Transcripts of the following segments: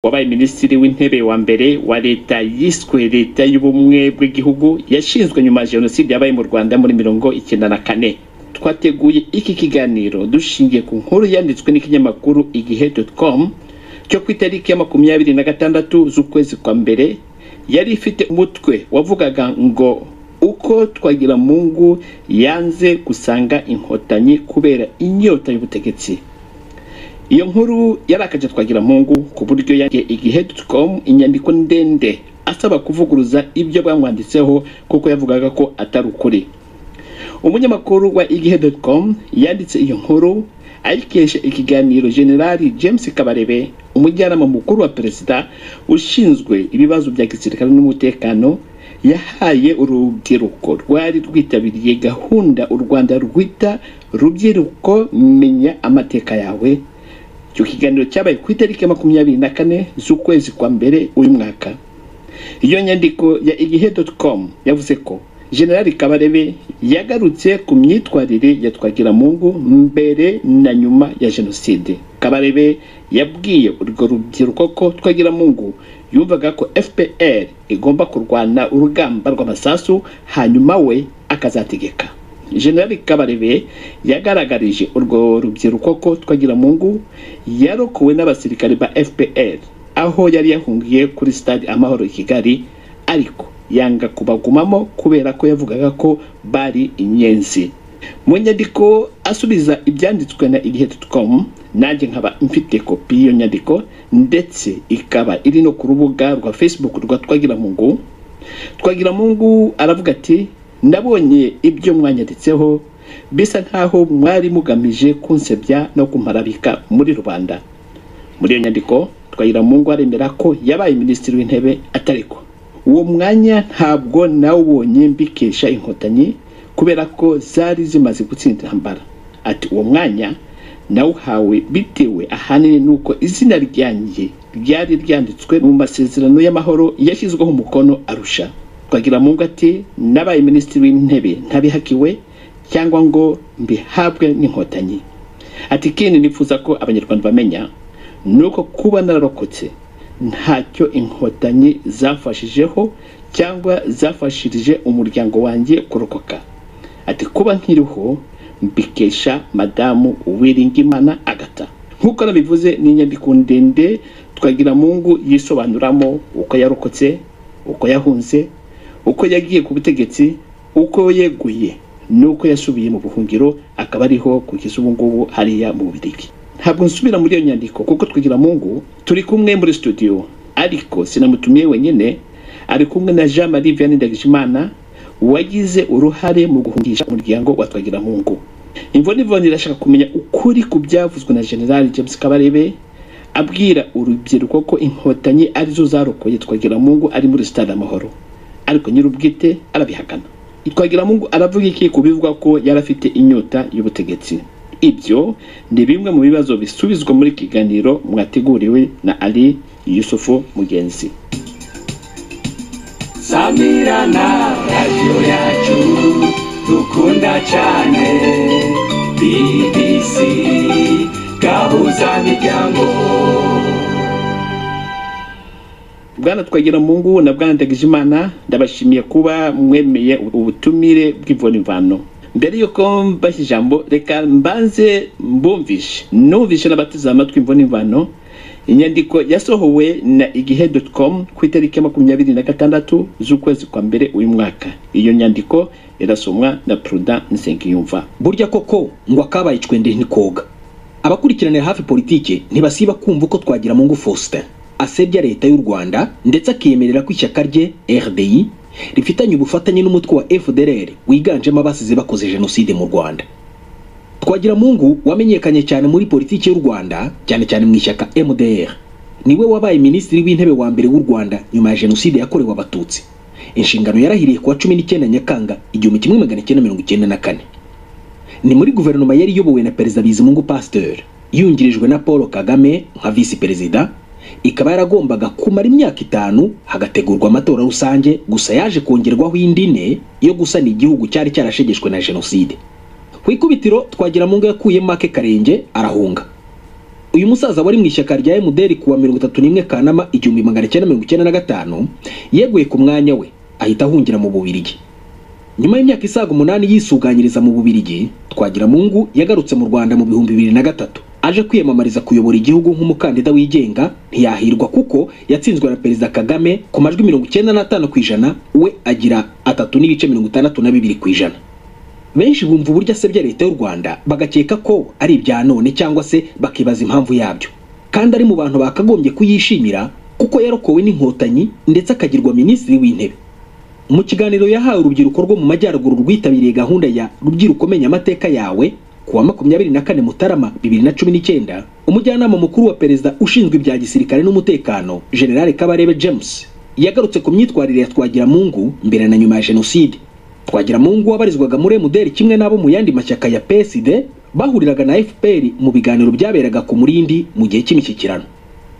wabaye minisitiri w'intebe wa mbere wa leta yiswe leta y'ubumwe bw'igihugu yashinzwe nyuma ya jenoside yabaye mu Rwanda muri 1994. Twateguye iki kiganiro dushingiye ku nkuru yanditswe n'ikinyamakuru igihe.com cyo ku itariki ya 26 z'ukwezi kwa mbere, yari ifite umutwe wavugaga ngo uko Twagiramungu yanze gusanga inkotanyi kubera inyota y'ubutegetsi. Iyo nkuru yarakaje Twagiramungu ku buryo yagiye igihe.com inyandiko ndende asaba kuvuguruza ibyo bamwanditseho kuko yavugaga ko atari ukuri. Umunyamakuru wa igihe.com yanditse iyo nkuru ayikesha ikiganiro Generali James Kabarebe, umujyanama mukuru wa perezida ushinzwe ibibazo bya gisirikare n'umutekano, yahaye urubyiruko rwari rwitabiriye gahunda u Rwanda rwita rubyiruko menya amateka yawe. Icyo kiganiro cyabaye ku itariki ya 24 z'ukwezi kwa mbere uyu mwaka. Iyo nyandiko ya igihe.com yavuze ko Generali Kabarebe yagarutse ku myitwarire ya Twagiramungu mbere na nyuma ya jenoside. Kabarebe yabwiye urwo rubyiruko ko Twagiramungu yumvaga ko FPR igomba kurwana urugamba rw'amasasu hanyuma we akazategeka. Generali Kabarebe yagaragarije urwo rubyiruko ko Twagiramungu yarokowe n'abasirikare ba FPR aho yari yahungiye kuri stade Amahoro i Kigali, ariko yanga kubagumamo kubera ko yavugaga ko bari inyenzi. Mu nyandiko asubiza ibyanditswe na igihe.com, nanjye nkaba mfite kopi y'iyo nyandiko ndetse ikaba iri no ku rubuga rwa Facebook rwa Twagiramungu. Twagiramungu aravuga ati, nabonye ibyo mwanyanditseho bisa nkaho mwari mugamije kunsebya no kumparabika muri rubanda. Muri iyo nyandiko Twagiramungu aremera ko yabaye minisitiri w'intebe atariko. Uwo mwanya ntabwo nawubonye mbikesha inkotanyi kubera ko zari zimaze gutsinda intambara. Ati uwo mwanya nawuhawe bitewe ahanini nuko izina ryanjye ryari ryanditswe mu masezerano y'amahoro yashyizweho umukono Arusha. Twagiramungu ati, nabaye minisitiri w'intebe ntabihakiwe cyangwa ngo mbihabwe n'inkotanyi. Ati kindi nifuza ko abanyarwanda bamenya nuko kuba nararokotse ntacyo inkotanyi zafashijeho cyangwa zafashirije umuryango wanjye kurokoka. Ati kuba nkiriho mbikesha Madamu Uwiringiyimana Agatha. Nkuko nabivuze ni inyandiko ndende Twagiramungu yisobanuramo uko yarokotse, uko yahunze, uko yagiye ku butegetsi, uko yeguye nuko yasubiye mu buhungiro akaba ariho kugeza ubu ngubu hariya mu Bubiligi. Ntabwo nsubira muri iyo nyandiko kuko Twagiramungu turi kumwe muri studio, ariko sinamutumiye wenyine, ari kumwe na Jean Marie Vianney Ndagijimana wagize uruhare mu guhungisha umuryango wa Twagiramungu. Imvoni irashaka kumenya ukuri ku byavuzwe na General James Kabarebe abwira urubyiruko ko inkotanyi arizo zarokoye Twagiramungu ari muri stade Amahoro, ariko nyirubwite arabihakana. Twagiramungu aravuga iki kubivuga ko yarafite inyota y'ubutegetsi? Ibyo ni bimwe mu bibazo bisubizwa muri kiganiro mwateguriwe na Ali Yusufu Mugenzi. Samirana radio yacu dukunda cyane, BBC gahuza miryango. Bwana Twagiramungu na Bwana Ndagijimana, ndabashimiye kuba mwemeye ubutumire bw'Imvano. Mbere yuko mbashye ijambo, reka mbanze numvishe n'abateze amatwi Imvano inyandiko yasohowe na igihe.com ku itariki ya 26 z'ukwezi kwa mbere uyu mwaka. Iyo nyandiko irasomwa na Prudent Nsengiyumva. Burya koko ngo akabaye icwende ntikoga. Abakurikiranira hafi politike ntibasiba kumva ko Twagiramungu Faustin asebya leta y'u Rwanda ndetse akiyemerera ko ishyaka rye RDI rifitanye ubufatanye n'umutwe wa FDLR wiganjemo abasize bakoze jenoside mu Rwanda. Twagiramungu wamenyekanye cyane muri politiki y'u Rwanda, cyane cyane mu ishyaka MDR. Niwe wabaye minisitiri w'intebe wa mbere w'u Rwanda nyuma ya jenoside yakorewe abatutsi. Inshingano yarahiriye kuwa 19 Nyakanga 1994. Ni muri guverinoma yari iyobowe na Perezida Bizimungu Pasteur, yungirijwe na Paul Kagame nka vice perezida. Ikaba yaragombaga kumara imyaka 5 hagategurwa amatora rusange, gusa yaje kongerwaho indi ne yo gusana igihugu cyari cyarashegeshwe na jenoside. Kwikubitiro Twagiramungu yakuye Make Karenge arahunga. uyu musaza wari mu ishyaka rya MDR kuwa 31 Kanama 1995 yeguye ku mwanya we ahita ahungira mu Bubiligi. Nyuma y'imyaka isaga 8 yisuganyiriza mu Bubiligi, Twagiramungu yagarutse mu Rwanda mu 2003 aje kwiyamamariza kuyobora igihugu nk'umukandida wigenga, ntiyahirwa kuko yatsinzwe na Perezida Kagame ku majwi 95%, we agira 3.62%. Benshi bumva uburyo asebya leta y'u Rwanda bagakeka ko ari ibya none cyangwa se bakibaza impamvu yabyo, kandi ari mu bantu bakagombye kuyishimira kuko yarokowe n'inkotanyi ndetse akagirwa minisitiri w'intebe. Mu kiganiro yahawe urubyiruko rwo mu majyaruguru rwitabiriye gahunda ya Rubyiruko menya amateka yawe kuwa 24 Mutarama 2019, umujyanama mukuru wa perezida ushinzwe ibya gisirikare n'umutekano General Kabarebe James yagarutse ku myitwarire ya Twagiramungu mbere na nyuma ya jenoside. Twagiramungu wabarizwaga muri MDR kimwe nabo mu yandi mashyaka ya PSD bahuriraga na FPR mu biganiro byaberaga ku Murindi mu gihe cy'imishyikirano.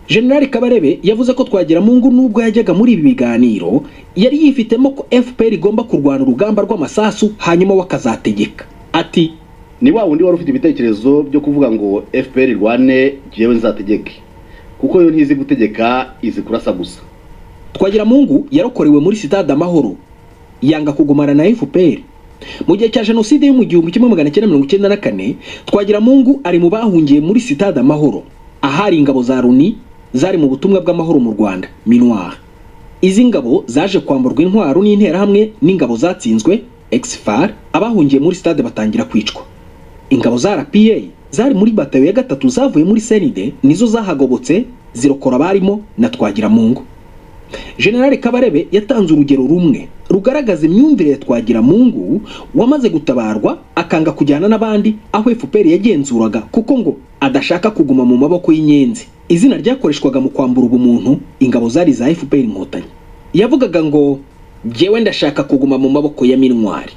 General Kabarebe yavuze ko Twagiramungu nubwo yajyaga muri ibi biganiro yari yifitemo ko FPR igomba kurwana urugamba rw'amasasu hanyuma wakazategeka. Ati ni wa wundi wari ufite ibitekerezo byo kuvuga ngo FPR rwane jewe nzategeke, kuko yo ntizi gutegeka izi kurasa gusa. Twagiramungu yarokorewe muri Stade Amahoro, yanga kugumana na FPR. Mu gihe cya jenoside yo mu 1994, Twagiramungu ari mu bahungiye muri Stade Amahoro, ahari ingabo za Loni zari mu butumwa bw'amahoro mu Rwanda, MINUAR. Izi ngabo zaje kwamburwa intwaro n'intera hamwe n'ingabo zatsinzwe Exfar, abahungiye muri stade batangira kwicwa. Ingabo za RPA zari muri batayo ya 3 zavuye muri Senide nizo zahagobotse zirokora barimo na Twagiramungu. General Kabarebe yatanze urugero rumwe rugaragaza imyumvire ya Twagiramungu wamaze gutabarwa akanga kujyana n'abandi aho FPR yagenzuraga kuko ngo adashaka kuguma mu maboko y'inyenzi. Izina ryakoreshwaga mu kwambura ubumuntu ingabo zari za FPR inkotanyi. Yavugaga ngo jewe ndashaka kuguma mu maboko ya Mintwari.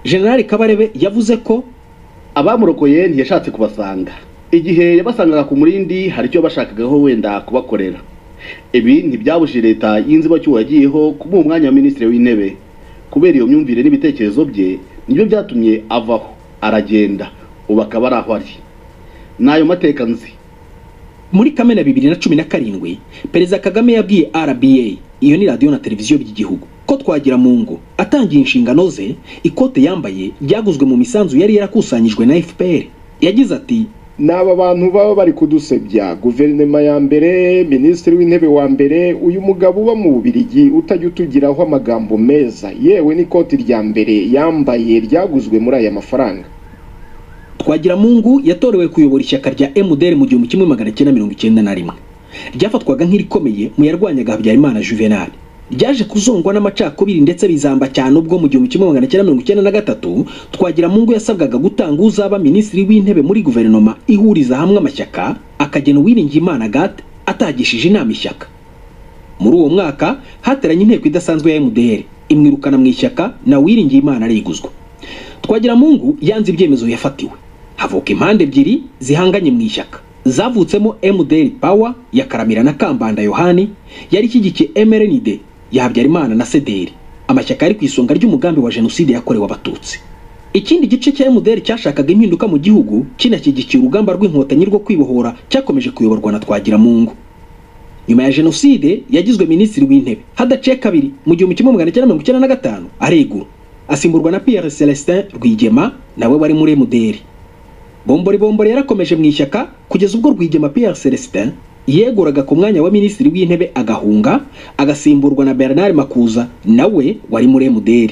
General Kabarebe yavuze ko abamurokoye ntiyashatse kubasanga. Igihe yabasangaga ku Murindi hari icyo bashakagaho wenda kubakorera. Ibi ntibyabujije leta y'inzibacyuho yagiyeho kumuha umwanya wa minisitiri w'intebe. Kubera iyo myumvire n'ibitekerezo bye nibyo byatumye avaho aragenda, ubu akaba ari aho ari. Nayo mateka nzi. Muri Kamena 2017, Perezida Kagame yabwiye RBA, iyo ni radio na televiziyo by'igihugu, ko Twagiramungu atangiye inshingano ze ikote yambaye ryaguzwe mu misanzu yari yarakusanyijwe na FPR. Yagize ati n'aba bantu baba bari kudusebya guverinoma ya mbere, minisitiri w'intebe wa mbere, uyu mugabo uba mu Bubiligi utajya utugiraho amagambo meza, yewe n'ikoti rya mbere yambaye ryaguzwe muri aya mafaranga. Twagiramungu yatorewe kuyobora ishyaka rya MDR mu 1991. Ryafatwaga nk'irikomeye mu yarwanyaga Habyarimana Juvenal. Ryaje kuzongwa n'amacakubiri ndetse bizamba cyane ubwo mu 1993 Twagiramungu yasabwaga gutanga uzaba minisitiri w'intebe muri guverinoma ihuriza hamwe amashyaka, akagena Uwiringiyimana Agathe atagishije inama ishyaka. Muri uwo mwaka hateranye inteko idasanzwe ya MDR imwirukana mu ishyaka na Uwiringiyimana ariguzwa. Twagiramungu yanze ibyemezo yafatiwe. Havuka impande ebyiri zihanganye mu ishyaka. Zavutsemo MDR Power ya Karamira na Kambanda Yohani yari ishyigikiye MRND ya Habyarimana na CDR, amashyaka ari ku isonga ry'umugambi wa jenoside yakorewe abatutsi. Ikindi gice cya MDR cyashakaga impinduka mu gihugu kinashyigikiye urugamba rw'inkotanyi rwo kwibohora cyakomeje kuyoborwa na Twagiramungu. Nyuma ya jenoside yagizwe minisitiri w'intebe hadaciye kabiri mu 1995 aregura, asimburwa na Pierre Celestin Rwigema nawe wari muri MDR. Bombori yarakomeje mu ishyaka kugeza ubwo Rwigema Pierre Celestin yeguraga ku mwanya wa minisitiri w'intebe agahunga, agasimburwa na Bernard Makuza nawe wari muri MDR.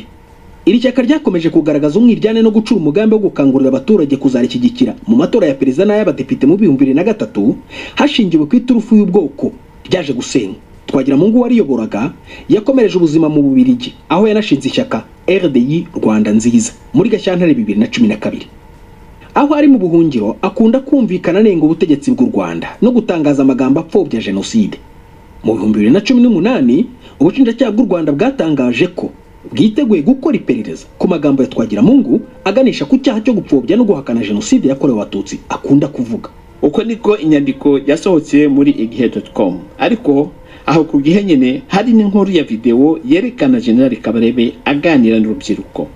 Iri shyaka ryakomeje kugaragaza umwiryane no gucura umugambi wo gukangurira abaturage kuzarikigikira mu matora ya perezida n'ay'abadepite mu 2003 hashingiwe ku iturufu y'ubwoko ryaje gusenywa. Twagiramungu wariyoboraga yakomereje ubuzima mu Bubiligi aho yanashinze ishyaka RDI Rwanda nziza muri Gashyantare 2012. Aho ari mu buhungiro akunda kumvikana nenga ubutegetsi bw'u Rwanda no gutangaza amagambo apfobya jenoside. Mu 2018 ubushinjacyaha bw'u Rwanda bwatangaje ko bwiteguye gukora iperereza ku magambo ya Twagiramungu aganisha ku cyaha cyo gupfobya no guhakana jenoside yakorewe abatutsi akunda kuvuga. Uko niko inyandiko yasohotse muri igihe.com. Ariko aho ku gihe nyene hari n'inkuru ya video yerekana General Kabarebe aganira n'urubyiruko.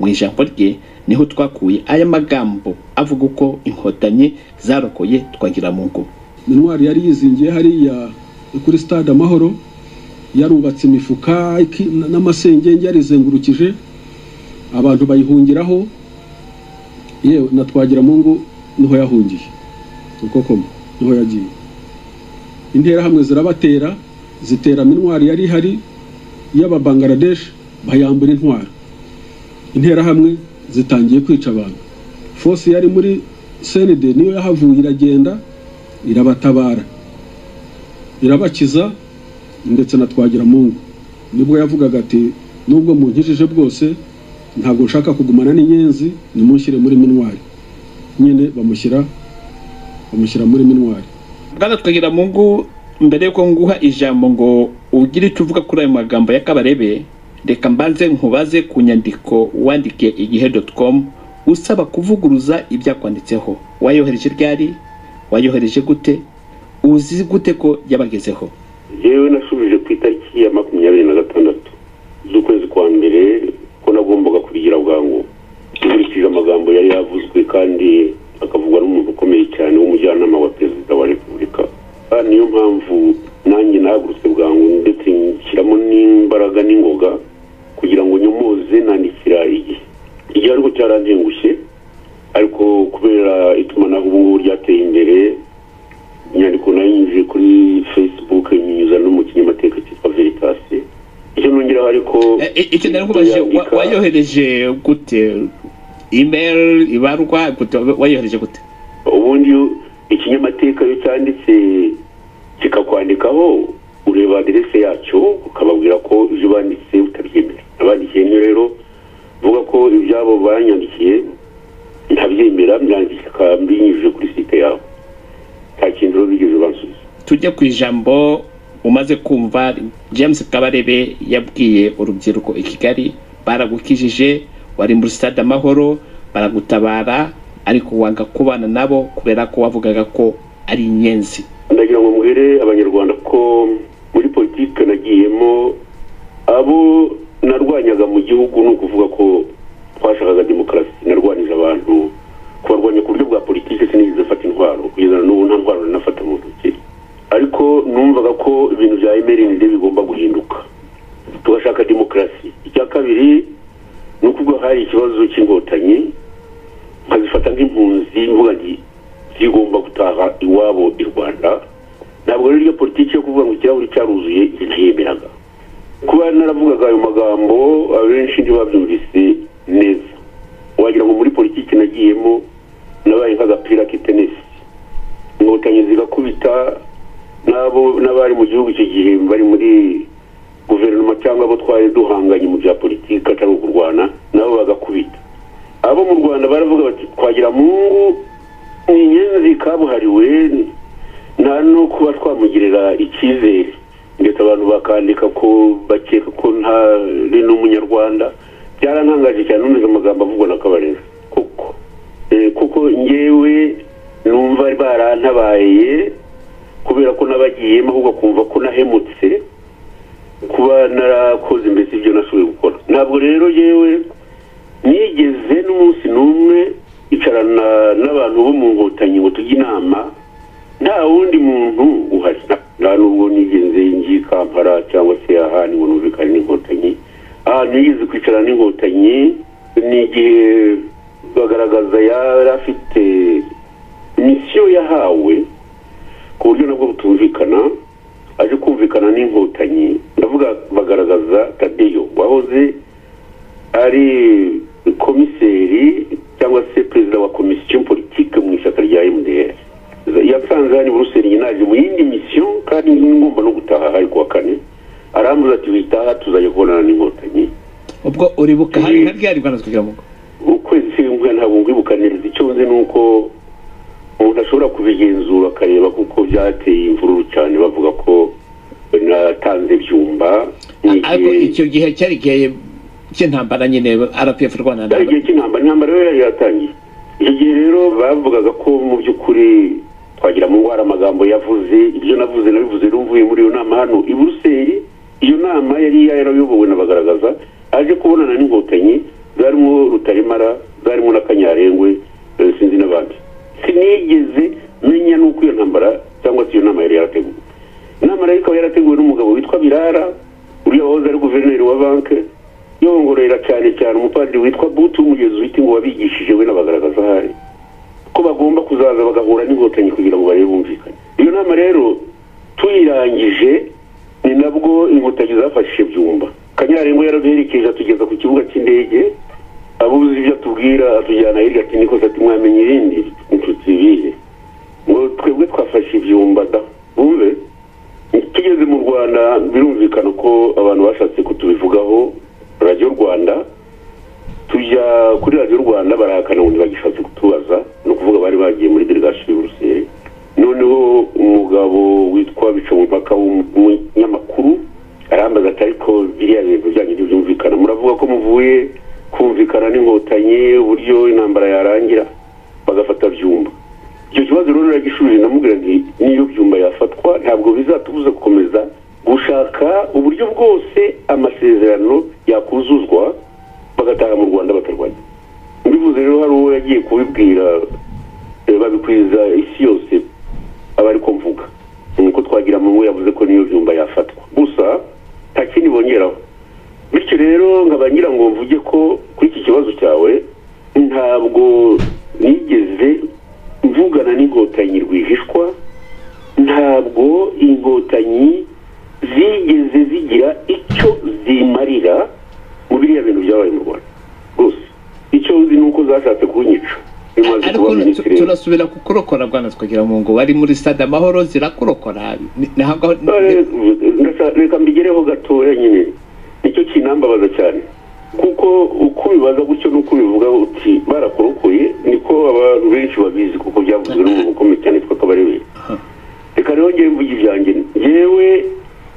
Mu ijambo rye niho twakuye aya magambo avuga uko inkotanyi zarokoye Twagiramungu. intwari yari yizingiye hariya kuri stade Amahoro, yarubatse imifuka n'amasengenge yarizengurukije, abantu bayihungiraho, yewe na Twagiramungu niho yahungiye, uko koma niho yagiye. Interahamwe zirabatera, zitera intwari yari ihari y'aba Bangladesh, bayambura intwari. Interahamwe zitangiye kwica abantu. Force yari muri CND niyo yahavuye iragenda irabatabara, irabakiza, ndetse na Twagiramungu nibwo yavugaga ati nubwo munkijije bwose ntabwo nshaka kugumana n'inyenzi, nimunshyire muri Mintwari. Nyine bamushyira muri Mintwari. Bwana Twagiramungu, mbere yuko nguha ijambo ngo ugire icyo uvuga kuri ayo magambo ya Kabarebe, reka mbanze nkubaze ku nyandiko wandikiye igihe.com usaba kuvuguruza ibyakwanditseho. Wayohereje ryari? Wayohereje gute? Uzi gute ko yabagezeho? Yewe nasubije ku itariki ya 26 z'ukwezi kwa mbere ko nagombaga kubigira bwangu, nkurikije amagambo yari yavuzwe kandi akavugwa n'umuntu ukomeye cyane w'umujyanama wa perezida wa repubulika. Niyo mpamvu nanjye nahagurutse bwangu ndetse nshyiramo n'imbaraga n'ingoga kugira ngo nyomoze nandikira igihe ariko cyarandengushye, ariko kubera itumanaho ubu ryateye imbere, inyandiko nayinjije kuri Facebook nyuza no mu kinyamateka cyitwa Veritas. Icyo nongeraho ariko icyo narukubaje, wayohereje gute? Email, ibarwa, gute wayohereje gute? Ubundi ikinyamateka yo cyanditse kikakwandikaho, ureba adresse yacyo ukababwira ko ibyo banditse utabyemera. Abandikiye niyo rero vuga ko ibyabo banyandikiye ntabyemera, byandika mbinyujije kuri site yabo, nta kintu rero bigeze bansubiza. Tujye ku ijambo umaze kumva James Kabarebe yabwiye urubyiruko i Kigali, baragukijije, wari muri stade Amahoro, baragutabara, ariko wanga kubana nabo kubera ko wavugaga ko ari inyenzi. Ndagira ngo mbwire abanyarwanda ko muri politike nagiyemo, abo narwanyaga mu gihugu ni ukuvuga ko twashakaga demokarasi, narwanije abantu kubarwanya ku buryo bwa politike, sinigeze fata intwaro, kugeza n'ubu nta ntwaro nafata mu ntoki, ariko numvaga ko ibintu bya MRND bigomba guhinduka, tugashaka demokarasi. Icya kabiri ni ukuvuga hari ikibazo cy'inkotanyi, nkazifata nk'impunzi, mvuga nti zigomba gutaha iwabo i Rwanda. Ntabwo rero iyo politiki yo kuvuga ngo ikirahuri cyaruzuye ntiyemeraga. Kuba naravugaga ayo magambo abenshi ntibabyumvise neza, wagira ngo muri politiki nagiyemo nabaye nk'agapira k'itenesi, inkotanyi zigakubita n'abari mu gihugu icyo gihe bari muri guverinoma cyangwa abo twari duhanganye mu bya politiki atari ukurwana, nabo bagakubita. Abo mu Rwanda baravuga bati Twagiramungu ni inyenzi kabuhariwe, nta no kuba twamugirira icyizere, ndetse abantu bakandika ko bakeka ko ntari n'umunyarwanda. Byarantangaje cyane numva amagambo avugwa na Kabarebe, kuko ngewe numva barantabaye kubera ko nabagiyemo, ahubwo kumva ko nahemutse kuba narakoze mbese ibyo nashoboye gukora. Ntabwo rero yewe nigeze n'umunsi n'umwe icarana n'abantu bo mu nkotanyi ngo tujye inama, nta wundi muntu uhari. Nta nubwo nigeze ngiye Kampala cyangwa se ahandi ngo numvikane n'inkotanyi. Nigeze kwicarana n'inkotanyi n'igihe bagaragaza yari afite misiyo yahawe ku buryo nabwo butumvikana, aje kumvikana n'inkotanyi. Ndavuga bagaragaza Tadeyo wahoze ari komiseri cyangwa se perezida wa komisiyo politike mu ishyaka rya MDR. Yasanze hani Buruseli naje mu yindi misiyo kandi ngomba no gutaha hari kuwa kane, arambuza ati witaha tuzajya kubonana n'inkotanyi. Ubwo uribuka hari ryari Bwana Twagiramungu? Ukwezi ntabwo ngwibuka neza, icyo nzi nuko umuntu ashobora kubigenzura akareba kuko byateye imvururu cyane, bavuga ko natanze byumba. Ariko icyo gihe cyari gihe cy'intambara nyine RPF Rwanda, cyari gihe cy'intambara rero yari yatangiye. Icyo gihe rero bavugaga ko mu by'ukuri Twagiramungu hari amagambo yavuze, ibyo navuze nabivuze rumvuye muri iyo nama hano i Buruseli. Iyo nama yari yarayobowe n'abagaragaza, aje kubonana n'inkotanyi zarimo Rutaremara, zarimo na Kanyarengwe, sinzi n'abandi. Sinigeze menya nuko iyo ntambara cyangwa se iyo nama yari yarateguwe. Inama rero ikaba yarateguwe n'umugabo witwa Birara uriya wahoze ari guverineri wa banki, yongorera cyane cyane umupadiri witwa Butu w'umugezi witi ngo wabigishije we n'abagaragaza ahari ko bagomba kuzaza bagahura n'inkotanyi kugira ngo barebe bumvikane. Iyo nama rero tuyirangije ni nabwo inkotanyi zafashije Byumba. Kanyarengo yaraduherekeje atugeza ku kibuga cy'indege, abuze ibyo atubwira atujyana hirya ati niko ati mwamenye ibindi inshuti bihe ngo twebwe twafashe Byumba da bumve. Tugeze mu Rwanda birumvikana ko abantu bashatse kutubivugaho Radio Rwanda, tujya kuri Radio Rwanda barahakana ngo bagishatse kutubaza, no kuvuga bari bagiye muri delegation y'Uruseri. Noneho umugabo witwa Bicamumpaka w'umunyamakuru arambaza ati ariko biriya bintu byanyu byumvikana, muravuga ko muvuye kumvikana n'inkotanyi uburyo intambara yarangira bagafata Byumba. Icyo kibazo rero nagishubije namubwira nti niyo Byumba yafatwa ntabwo bizatubuza gukomeza gushaka uburyo bwose amasezerano yakuzuzwa bagataha mu Rwanda batarwanya. Mbivuze rero hari uwo yagiye kubibwira babikwiza isi yose abari ko mvuga nuko twagira mu yavuze ko niyo Byumba yafatwa gusa nta kindi bongeraho. Bityo rero nkabangira ngo mvuge ko kuri iki kibazo cyawe ntabwo nigeze mvugana n'inkotanyi rwihishwa, ntabwo inkotanyi zigeze zigira icyo zimarira mu biriya bintu byabaye mu Rwanda gusa. Icyo uzi ni uko zashatse kunyica. Ariko turasubira kukurokora Bwana Twagiramungu, wari muri Stade Amahoro zirakurokora ntabwo reka mbigereho gatoya nyine. Nicyo kinambabaza cyane kuko uko bibaza gutyo nuko bivuga uti barakurokoye niko abantu benshi babizi kuko byavuzwe n'umuntu ukomeye cyane twakabarebe. Reka rero ngiye mvuga ibyanjye. Yewe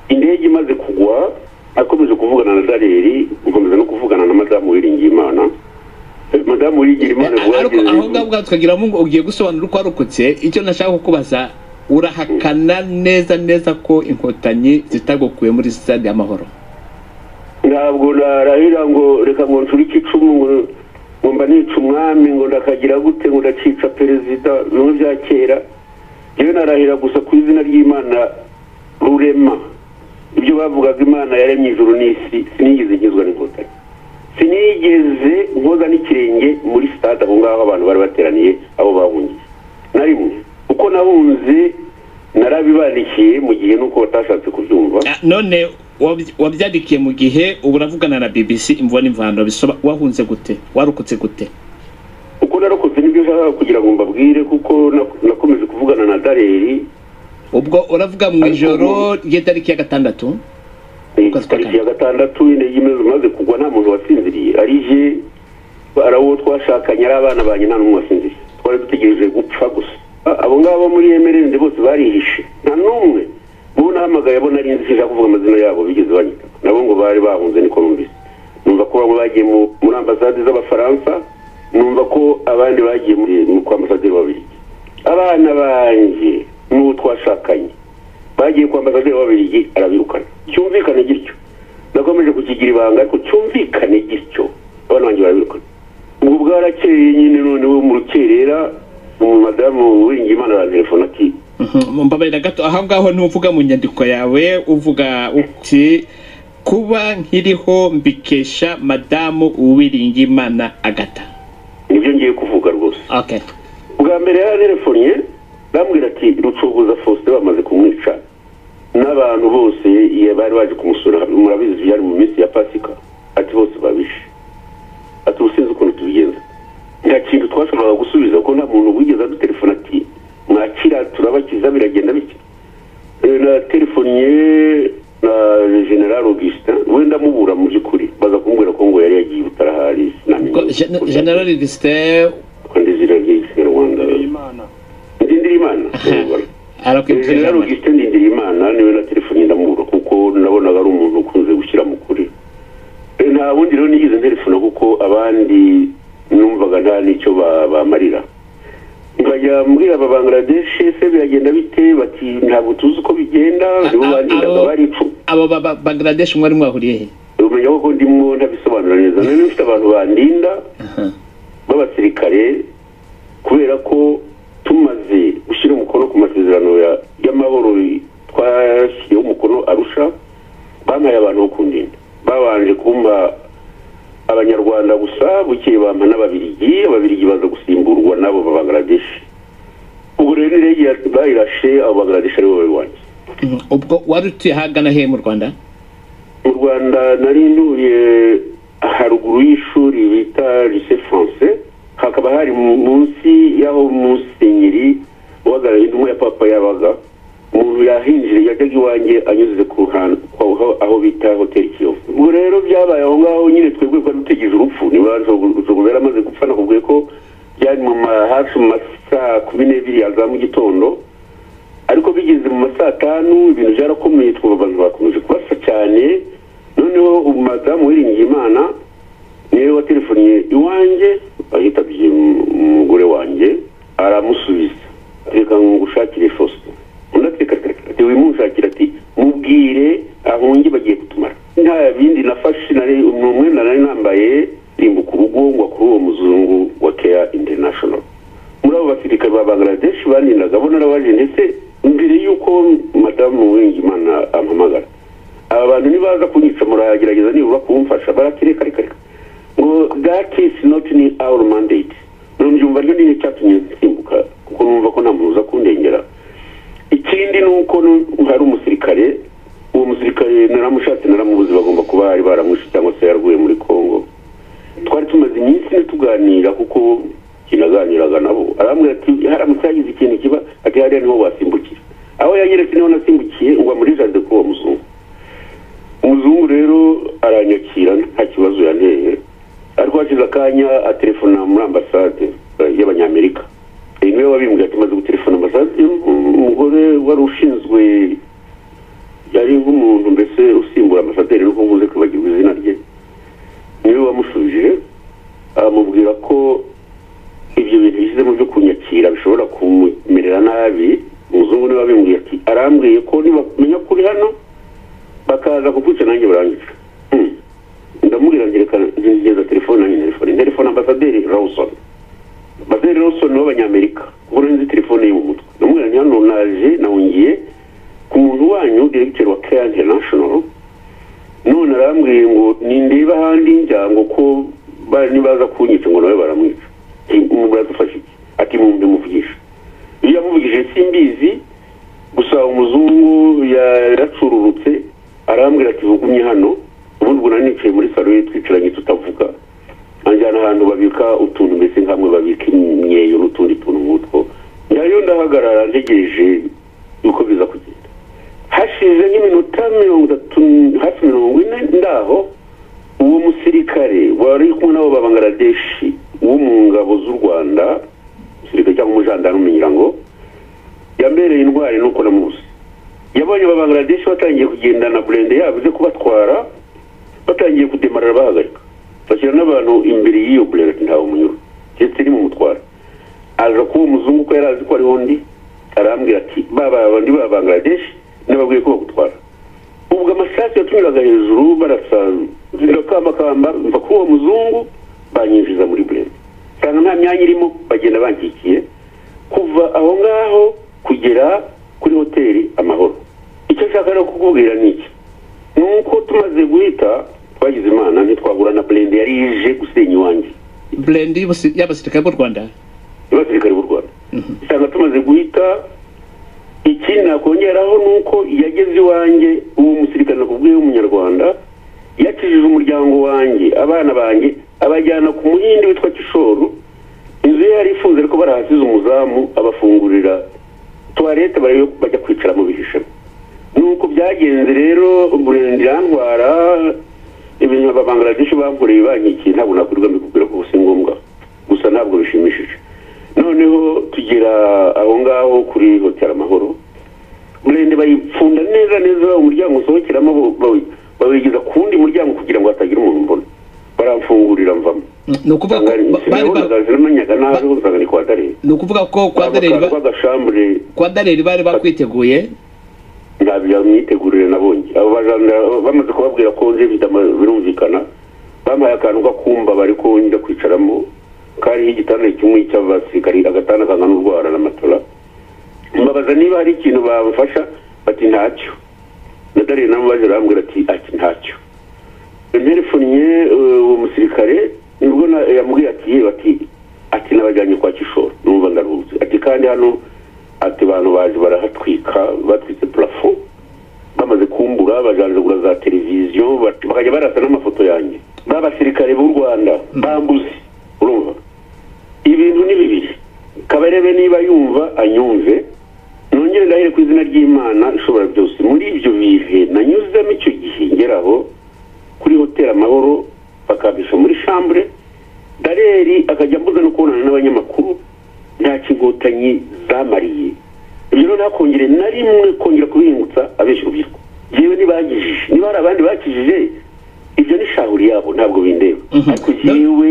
indege imaze kugwa akomeje kuvugana na Daleri, ukomeza no kuvugana na Madamu Uwiringiyimana. Madamu Uwiringiyimana aho ngabwo Twagiramungu ugiye gusobanura uko arokotse. Icyo nashaka kukubaza, urahakana neza ko inkotanyi zitagokuye muri Stade Amahoro? Ntabwo narahira ngo reka ngo nshurike icumu ngo mba nica umwami ngo ndakagira gute ngo ndacica perezida bimwe bya kera. Yewe narahira gusa ku izina ry'Imana rurema. Ibyo bavugaga Imana yaremye ijuru n'isi sinigeze nkizwa n'inkotanyi, sinigeze nkoza n'ikirenge muri stade aho ngaho abantu bari bateraniye abo bahungiye na rimwe. Uko nahunze narabibandikiye mu gihe nuko batashatse kubyumva. None wabyadikiye mu gihe ubu uravugana na BBC imvugo n'imvano bisoba wahunze gute, warokotse gute? Uko narokotse nibyo nshaka kugira ngo mbabwire kuko nakomeje kuvugana na Daleri. Ubwo uravuga mu ijoro ry'itariki ya 6 tariki ya 6 indege imaze kugwa nta muntu wasinziriye, arije arawo twashakanye ari abana banye nta n'umwe wasinziriye, twari dutegereje gupfa gusa. Abo ngabo muri Emerende bose barihishe, nta n'umwe ubu nahamagaye abo nari nzi sinshaka kuvuga amazina yabo bigeze banyita, nabo ngo bari bahunze niko numvise. Numva ko bamwe bagiye muri ambasade z'Abafaransa, numva ko abandi bagiye muri kwa ambasaderi w'Ababiligi. Abana banjye n'uwo twashakanye bagiye kwa ambasaderi w'Ababiligi arabirukana. Cyumvikane gityo nakomeje kukigira ibanga ariko cyumvikane gityo abana banjye barabirukana. Ubwo bwarakeye nyine noneho mu rukerera Madamu Uwiringiyimana aratelefona ati mbabarira gato aho ngaho ntuvuga mu nyandiko yawe uvuga uti kuba nkiriho mbikesha Madamu Uwiringiyimana Agatha. Nibyo ngiye kuvuga rwose. Okay. Bwa mbere yaratelefonnye bambwira ati Rucogoza Faustin bamaze kumwica n'abantu bose bari baje kumusura, murabizi byari mu minsi ya Pasika, ati bose babishe. Ati usinze ukuntu tubigenza. Nta kintu twashoboraga gusubiza ko nta muntu wigeze adutelefona ati mwakira turabakiza biragenda bike. Na telefoniye na General Augustin wenda mubura mu byukuri baza kumbwira ko ngo yari yagiye utarahari sinamenye. General Augustin kwandizira y'Ikinyarwanda Ndindirimana. General Augustin Ndindirimana niwe na telefoni ndamubura kuko nabonaga ari umuntu ukunze gushyira mu kuri. Nta wundi rero nigize telefona kuko abandi numvaga nta nicyo bamarira. Ngajya muri aba Bangladesh se biragenda bite bati ntabwo tuzi uko bigenda nibo bandikaga baricu. Abo Bangladesh mwari mwahuriye he? Umenya ko ndimo ndabisobanura neza. None mfite abantu bandinda b'abasirikare kubera ko tumaze gushyira umukono ku masezerano y'amahoro twashyizeho umukono Arusha bampaye abantu bo kundinda babanje kumpa abanyarwanda gusa bukeye bampa n'ababirigi baza gusimburwa nabo ba Bangladesh. Ubwo rero rege bayirashe abo Bangladesh ari wowe wanjye. Ubwo wari utuye hagana he mu Rwanda? Mu Rwanda nari ntuye haruguru y'ishuri bita Lycée Français, hakaba hari munsi y'aho musenyeri wagaragaye intumwa ya papa yabaga. Umuntu yahinjire yajyaga iwanjye anyuze ku ruhande aho bita Hotel Kiyovu. Ubwo rero byabaye aho ngaho nyine twebwe ko dutegereje urupfu niba Jogobera amaze gupfa nakubwiye ko byari mu hafi mu masaa 12 za mu gitondo, ariko bigeze mu masaa 5 ibintu byarakomeye twumva bakomeje kubasa cyane. Noneho umadamu Uwiringiyimana niwe wa telefoniye iwanjye ahitabye umugore wanjye aramusubiza reka ngushakire Faustin. Ati wimushakira ati mubwire ahungi bagiye kutumara. Nta bindi nafashe nari umwe nari nambaye rimbuka urugo ngo kuri uwo muzungu wa Care International. Muri abo basirikare ba Bangladesh banindaga bo narabaje ndetse mbere yuko madamu Uwiringiyimana ampamagara. Aba bantu nibaza kunyica muragerageza nibura kumfasha barakireka ngo that is not in our mandate. Numva ryo ni cyatumye nsimbuka kuko numva ko ntamuza kundengera. Ikindi nuko hari umusirikare, uwo musirikare naramushatse naramubuze bagomba kuba ari baramwishe cyangwa se yarguye muri Kongo. Twari tumaze iminsi tuganira kuko kinaganiraga nabo. Arambwira ati haramutse hagize ikintu kiba ati hariya niho wasimbukira. Aho yanyeretse niho nasimbukiye ngo muri jardin ko muzungu. Umuzungu rero aranyakira nta kibazo yanteye. Ariko hashize akanya atelefona muri ambasade y'Abanyamerika. Niwe wabimbwiye ati maze gutelefona ambasade umugore wari ushinzwe yari nk'umuntu mbese usimbura ambasaderi nuko mvuze kwibagirwa izina rye. Niwe wamushubije amubwira ko ibyo bintu bishyize mu byo kunyakira bishobora kumerera nabi. Umuzungu niwe wabimbwiye ati arambwiye ko nibamenya kuri hano bakaza kukwica nanjye barangiza. Ndamubwira ngeza telefone ambasaderi Rawson. Ambasaderi Rawson w'Abanyamerika kuko nzi telefone ye mu mutwe. Ndamubwira hano naje nawungiye ku muntu wanyu director wa Care International. None arambwiye ngo nindeba handi njyango ko nibaza kunyica ngo nawe baramwica. Umubura dufashe ati mumbe muvugisha. Iyo yamuvugije simbizi gusa umuzungu yaracururutse arambwira ati vugumye hano. Ubundi ubwo nanicaye muri salo twicaranye tutavuga. Anjyana ahantu babika utuntu mbese nkamwe babika imyeyo n'utundi tuntu nk'utwo. Njyayo ndahagarara ntegereje uko biza kugenda. Hashize nk'iminota 30 hafi 40 ndaho uwo musirikare wari kumwe nabo ba Bangladesh wo mu ngabo z'u Rwanda, musirikare cyangwa umujandarume nyirango yambereye indwara nuko namuzi. Yabonye ba Bangladesh batangiye kugenda na blende yabo ze kubatwara, batangiye kudemarara bahagarika. Bashyira n'abantu imbere y'iyo blende ntawo umunyuru. Ndetse ni mu mutwara. Aza kuba umuzungu ko yarazi ko ari hondi arambwira ati abandi ba Bangladesh nababwiye ko bagutwara. Ubwo amasasu yatunyuraga hejuru barasa ndakamba mva ko uwo muzungu banyinjiza muri blende. Cyangwa nta myanya irimo bagenda bankikiye kuva aho ngaho kugera kuri hoteli Amahoro. Icyo nshaka no kukubwira ni iki nuko tumaze guhita twagize Imana ntitwagura na blende yari ije gusenya iwanjye. Blende y'abasirikare b'u Rwanda. Abasirikare b'u Rwanda. Cyangwa tumaze guhita ikindi nakongeraho nuko yageze iwanjye uwo musirikare nakubwiye w'umunyarwanda yakijije umuryango wanjye abana banjye abajyana ku muhindi witwa Kishoru. Inzu yari ifunze ariko barahasize umuzamu abafungurira toilette bajya kwicara mu bihishe. Nuko byagenze rero burendira ntwara ibintu aba Bangladesh bankoreye banyikiye ntabwo nakurwa mbikubwira ko si ngombwa gusa ntabwo bishimishije. Noneho tugera aho ngaho kuri Hotel Amahoro burende bayipfunda neza umuryango usohokeramo babigeza kundi muryango kugira ngo hatagira umuntu mbona. Baramfungurira mvamo. Nukuvuga ko kwa Dareri bari bakwiteguye. Ndabya myitegurire nabonye abo bajana bamaze kubabwira ko nje birumvikana bamaye akantu gakumba bari ko njya kwicaramo kari igitanda kimwe cy'abasirikari agatanda kangana urwara na matola mbabaza niba hari ikintu bamfasha bati ntacyo na Dariye namubaje arambwira ati ntacyo telefoniye uwo musirikare nibwo yambwiye ati nabajyanye kwa Kishoro numva ndaruhutse ati kandi hano ati abantu baje barahatwika batwitse plafond bamaze kumbura bajanjagura za televiziyo bakajya barasa n'amafoto yanjye b'abasirikare b'u Rwanda bambuze urumva ibintu ni bibiri Kabarebe niba yumva anyumve nongere ndahere ku izina ry'Imana ishobora byose muri ibyo bihe nanyuzemo icyo gihe ngeraho kuri hotel Amahoro bakabisha muri chambre Dareri akajya mbuza no kubonana n'abanyamakuru nta kingotanyi zamariye ibyo nakongere na rimwe kongera kubingutsa abenshi urubyiruko yewe nibagijije niba hari abandi bakijije ibyo ni shahuri yabo ntabwo bindeba ariko yewe